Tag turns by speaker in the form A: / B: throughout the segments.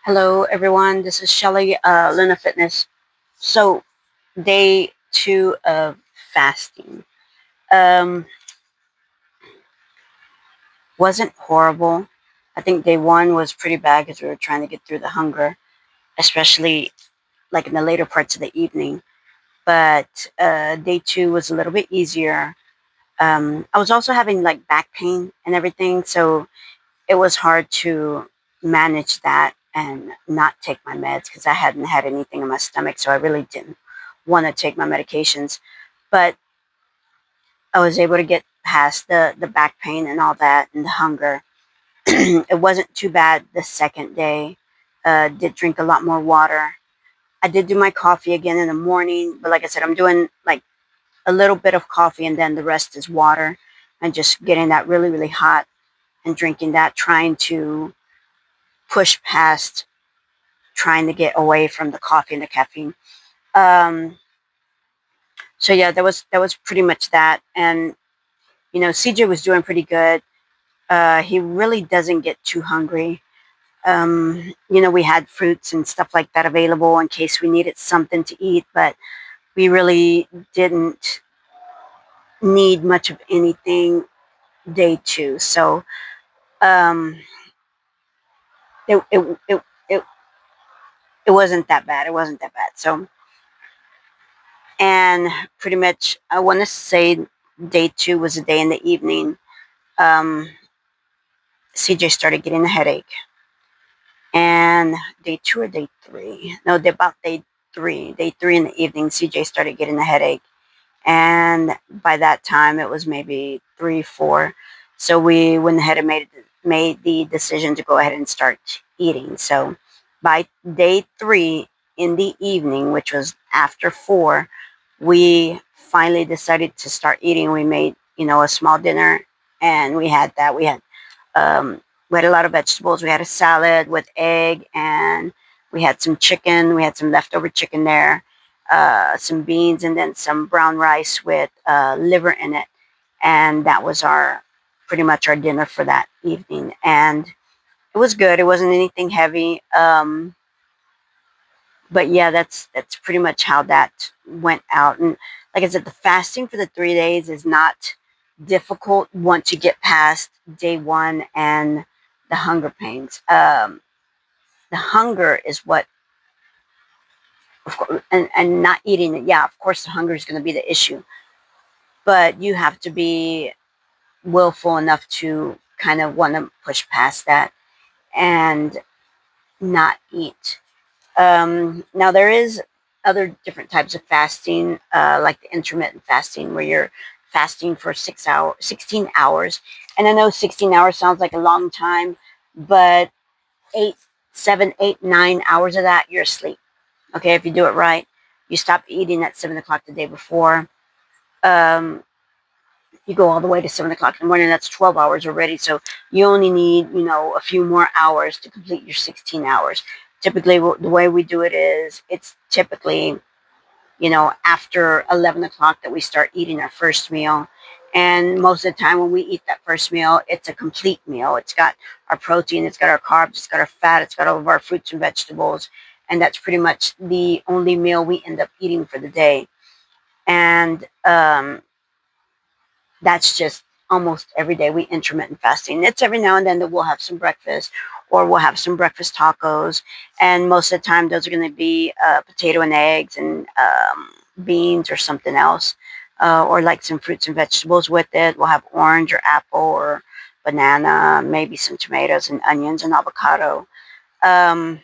A: Hello, everyone. This is Shelly, Luna Fitness. So, day two of fasting um, wasn't horrible. I think day one was pretty bad because we were trying to get through the hunger, especially like in the later parts of the evening. But day two was a little bit easier. I was also having like back pain and everything, so it was hard to manage that and not take my meds because I hadn't had anything in my stomach, so I really didn't want to take my medications. But I was able to get past the back pain and all that and the hunger. It wasn't too bad the second day. Did drink a lot more water. I did do my coffee again in the morning, but like I said, I'm doing like a little bit of coffee and then the rest is water and just getting that really, really hot and drinking that, trying to push past trying to get away from the coffee and the caffeine. Um, so yeah, that was pretty much that. And CJ was doing pretty good. He really doesn't get too hungry. We had fruits and stuff like that available in case we needed something to eat, but we really didn't need much of anything day two. So um, it, it, it, it, it wasn't that bad. It wasn't that bad. So, and pretty much, I want to say day two was a day in the evening. Um, CJ started getting a headache. And day two or day three? No, about day three. Day three in the evening, CJ started getting a headache. And by that time, it was maybe 3, 4. So we went ahead and made the decision to go ahead and start eating. So by day three in the evening, which was after 4, we finally decided to start eating. We made a small dinner, and we had that. Um, we had a lot of vegetables. We had a salad with egg, and we had some chicken. We had some leftover chicken there, some beans, and then some brown rice with liver in it. And that was our pretty much our dinner for that evening. And it was good. It wasn't anything heavy. But yeah, that's pretty much how that went out. And like I said, the fasting for the 3 days is not difficult once you get past day one and the hunger pains. The hunger is what, of course, and not eating it. Yeah, of course, the hunger is going to be the issue, but you have to be willful enough to kind of want to push past that and not eat. Now there is other different types of fasting, like the intermittent fasting, where you're fasting for 16 hours. And I know 16 hours sounds like a long time, but 8, 7, 8, 9 hours of that, you're asleep. Okay, if you do it right, you stop eating at 7 o'clock the day before. Um, you go all the way to 7 o'clock in the morning. That's 12 hours already. So you only need, a few more hours to complete your 16 hours. Typically, the way we do it is it's typically, after 11 o'clock that we start eating our first meal. And most of the time when we eat that first meal, it's a complete meal. It's got our protein, it's got our carbs, it's got our fat, it's got all of our fruits and vegetables. And that's pretty much the only meal we end up eating for the day. And that's just almost every day we intermittent fasting. It's every now and then that we'll have some breakfast or we'll have some breakfast tacos. And most of the time, those are going to be potato and eggs and beans or something else, or like some fruits and vegetables with it. We'll have orange or apple or banana, maybe some tomatoes and onions and avocado. Um,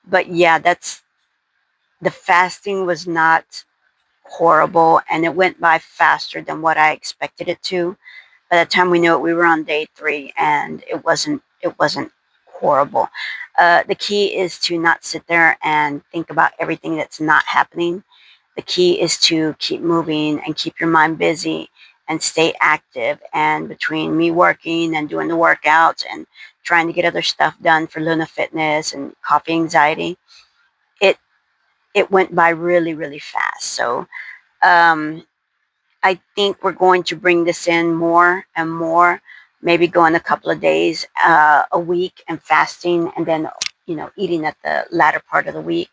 A: but yeah, the fasting was not horrible, and it went by faster than what I expected it to. By the time we knew it, we were on day three, and it wasn't horrible. The key is to not sit there and think about everything that's not happening. The key is to keep moving and keep your mind busy and stay active. And between me working and doing the workouts and trying to get other stuff done for Luna Fitness and coffee anxiety, it it went by really, really fast. So um, I think we're going to bring this in more and more, maybe going a couple of days a week and fasting, and then eating at the latter part of the week.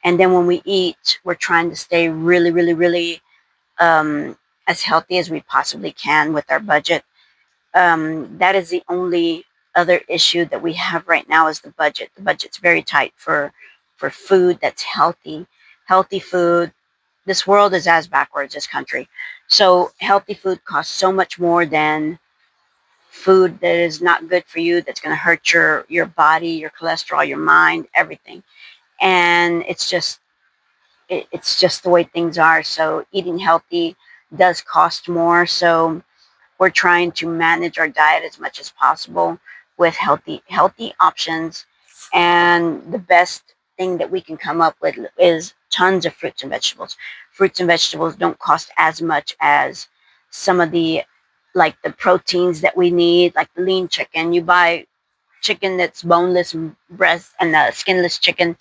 A: And then when we eat, we're trying to stay really, really, really as healthy as we possibly can with our budget. That is the only other issue that we have right now is the budget. The budget's very tight for food that's healthy, healthy food. This world is as backwards as country. So healthy food costs so much more than food that is not good for you, that's going to hurt your body, your cholesterol, your mind, everything. And it's just the way things are. So eating healthy does cost more. So we're trying to manage our diet as much as possible with healthy options. And the best thing that we can come up with is tons of fruits and vegetables. Fruits and vegetables don't cost as much as some of the, like the proteins that we need, like the lean chicken. You buy chicken that's boneless and breast and the skinless chicken,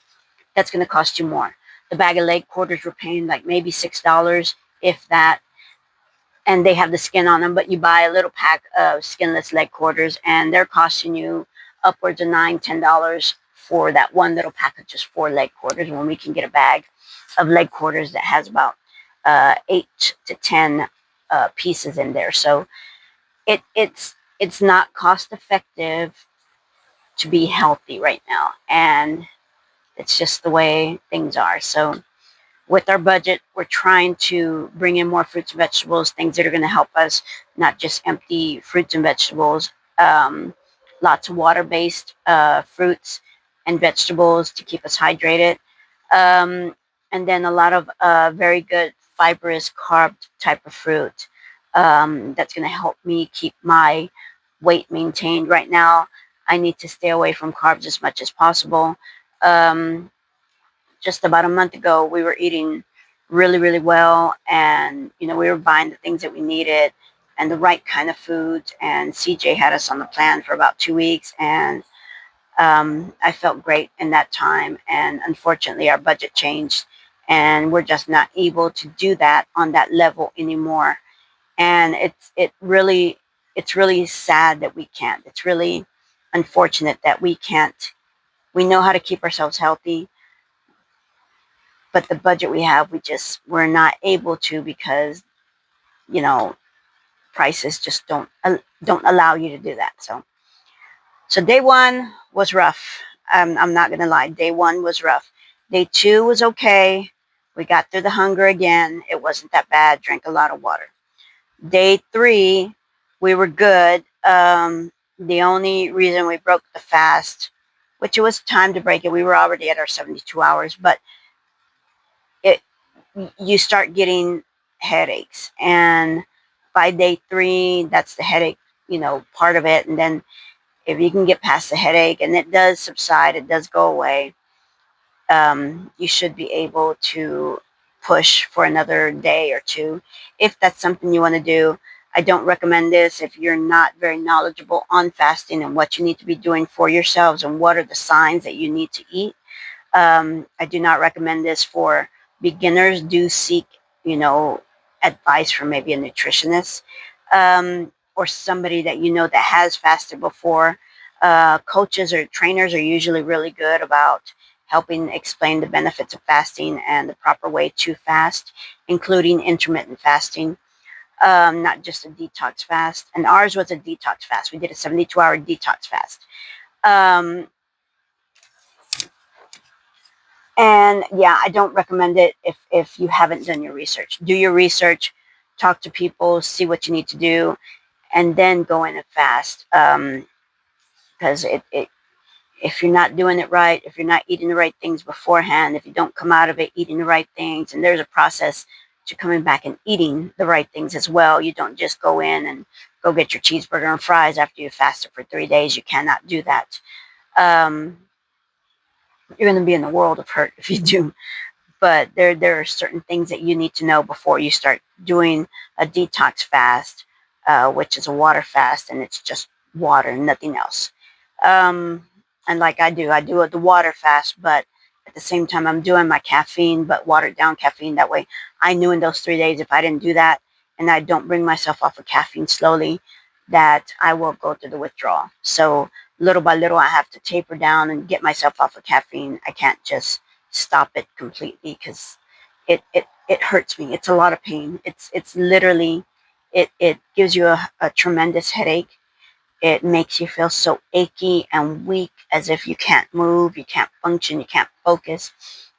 A: that's going to cost you more. The bag of leg quarters we're paying like maybe $6, if that, and they have the skin on them. But you buy a little pack of skinless leg quarters, and they're costing you upwards of $9, $10 for that one little pack of just 4 leg quarters. When we can get a bag of leg quarters that has about 8 to 10 pieces in there, so it's not cost effective to be healthy right now, and it's just the way things are. So with our budget, we're trying to bring in more fruits and vegetables, things that are going to help us, not just empty fruits and vegetables. Um, Lots of water-based fruits and vegetables to keep us hydrated. Um, and then a lot of very good fibrous carb type of fruit that's going to help me keep my weight maintained. Right now, I need to stay away from carbs as much as possible. Um, just about a month ago, we were eating really, really well, and we were buying the things that we needed and the right kind of foods. And CJ had us on the plan for about 2 weeks, and I felt great in that time. And unfortunately, our budget changed, and we're just not able to do that on that level anymore. And it's really sad that we can't. It's really unfortunate that we can't. We know how to keep ourselves healthy, but the budget we have, we're not able to, because you know prices just don't allow you to do that. So day one was rough. I'm not gonna lie, day one was rough. Day two was okay. We got through the hunger again. It wasn't that bad. Drank a lot of water. Day three, we were good. The only reason we broke the fast, which it was time to break it, we were already at our 72 hours, but it you start getting headaches. And by day three, that's the headache, part of it. And then if you can get past the headache and it does subside, it does go away, you should be able to push for another day or two if that's something you want to do. I don't recommend this if you're not very knowledgeable on fasting and what you need to be doing for yourselves and what are the signs that you need to eat. I do not recommend this for beginners. Do seek, advice from maybe a nutritionist, or somebody that that has fasted before. Coaches or trainers are usually really good about helping explain the benefits of fasting and the proper way to fast, including intermittent fasting, not just a detox fast. And ours was a detox fast. We did a 72-hour detox fast. Um, And yeah, I don't recommend it if you haven't done your research. Do your research, talk to people, see what you need to do, and then go in and fast. Because if you're not doing it right, if you're not eating the right things beforehand, if you don't come out of it eating the right things, and there's a process to coming back and eating the right things as well. You don't just go in and go get your cheeseburger and fries after you fasted for 3 days. You cannot do that. Um, you're going to be in the world of hurt if you do. But there are certain things that you need to know before you start doing a detox fast, which is a water fast, and it's just water, nothing else. Um, and like I do the water fast, but at the same time, I'm doing my caffeine, but watered down caffeine. That way, I knew in those 3 days, if I didn't do that and I don't bring myself off of caffeine slowly, that I will go through the withdrawal. So little by little I have to taper down and get myself off of caffeine. I can't just stop it completely because it hurts me. It's a lot of pain. It's literally it gives you a tremendous headache. It makes you feel so achy and weak, as if you can't move, you can't function, you can't focus.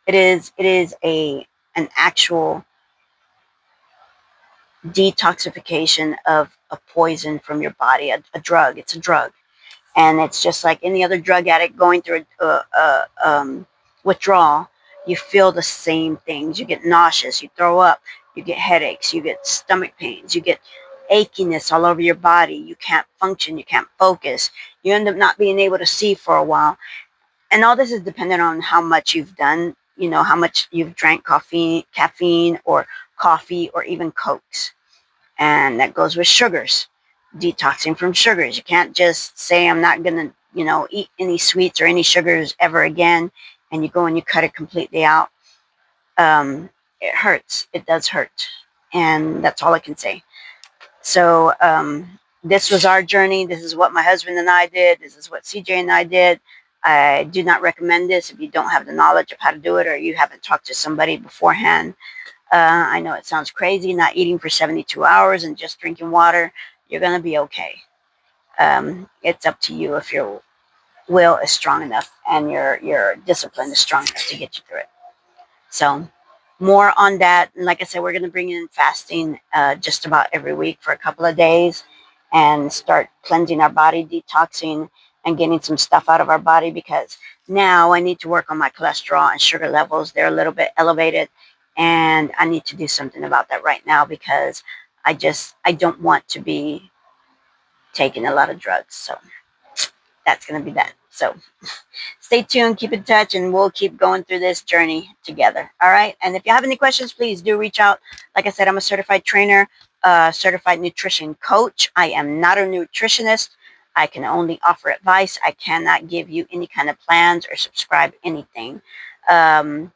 A: It is a an actual detoxification of a poison from your body, a drug. It's a drug, and it's just like any other drug addict going through a withdrawal. You feel the same things. You get nauseous, you throw up, you get headaches, you get stomach pains, you get achiness all over your body. You can't function, you can't focus. You end up not being able to see for a while, and all this is dependent on how much you've done. You know, how much you've drank caffeine, or coffee, or even cokes. And that goes with sugars, detoxing from sugars. You can't just say, I'm not going to, eat any sweets or any sugars ever again, and you go and you cut it completely out. It hurts. It does hurt. And that's all I can say. So, this was our journey. This is what my husband and I did. This is what CJ and I did. I do not recommend this if you don't have the knowledge of how to do it, or you haven't talked to somebody beforehand. I know it sounds crazy, not eating for 72 hours and just drinking water. You're going to be okay. It's up to you if your will is strong enough and your discipline is strong enough to get you through it. So, more on that. And like I said, we're going to bring in fasting just about every week for a couple of days and start cleansing our body, detoxing, and getting some stuff out of our body, because now I need to work on my cholesterol and sugar levels. They're a little bit elevated, and I need to do something about that right now, because I don't want to be taking a lot of drugs. So that's going to be that. So stay tuned, keep in touch, and we'll keep going through this journey together. All right. And if you have any questions, please do reach out. Like I said, I'm a certified trainer, certified nutrition coach. I am not a nutritionist. I can only offer advice. I cannot give you any kind of plans or subscribe anything. And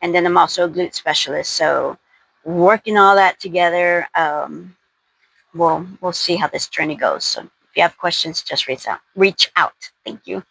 A: then I'm also a glute specialist. So working all that together, we'll see how this journey goes. So if you have questions, just reach out. Reach out. Thank you.